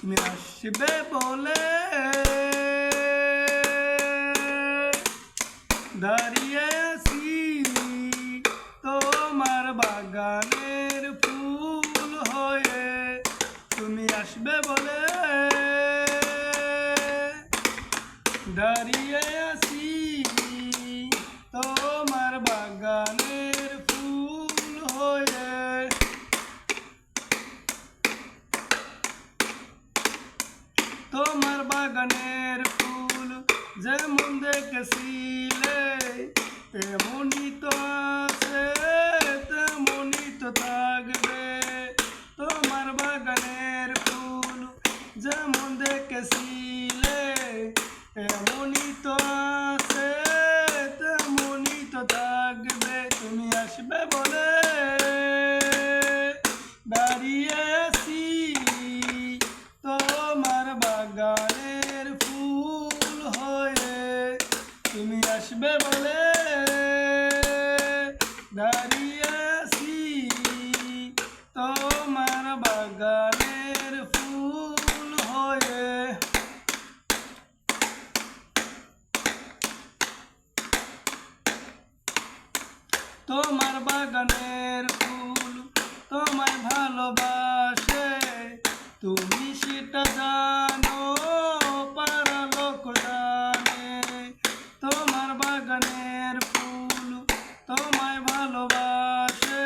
তুমি আসবে বলে দাঁড়িয়ে আছি তোমার বাগানের ফুল হয়ে। তুমি আসবে বলে দাঁড়িয়ে আছি তোমার বাগানের ফুল হয়ে। তোমার বাগানের ফুল যেমন দেখেছিলে তেমনই তো আছে তেমনই তো থাকবে। তোমার বাগানের ফুল যেমন দেখেছিলে তেমনই তো আছে তেমনই তো থাকবে। তুমি আসবে বলে দাঁড়িয়ে আছি তোমার বাগানের ফুল হয়ে। তুমি আসবে বলে দাঁড়িয়ে আছি তোমার বাগানের ফুল হয়ে। তোমার বাগানের ফুল তোমায় ভালোবাসে তুমি সেটা জানো পাড়া লোক জানে। তোমার বাগানের ফুল তোমায় ভালোবাসে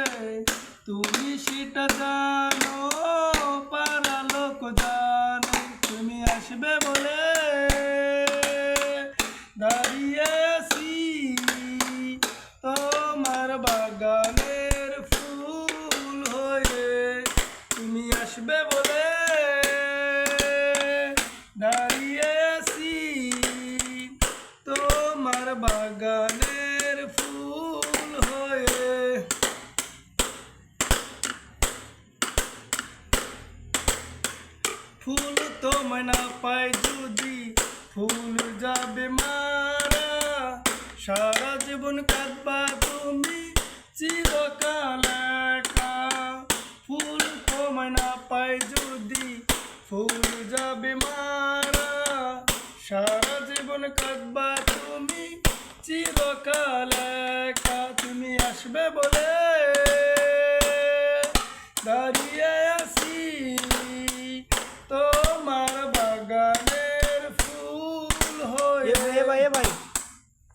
তুমি সেটা জানো পাড়া লোক জানে। তুমি আসবে বলে দাঁড়িয়ে আছি তোমার বাগানের ফুল হয়ে। তুমি আসবে বলে দাঁড়িয়ে আছি তোমার বাগানের ফুল হয়ে। ফুল তোমায় না পাই যদি ফুল যাবে মারা সারা জীবন কাঁদবা তুমি চিরকাল একা। ফুল তোমায় না পাই যদি ফুল যাবে মারা সারা জীবন কাঁদবা তুমি চিরকাল একা। তুমি আসবে বলে দাঁড়িয়ে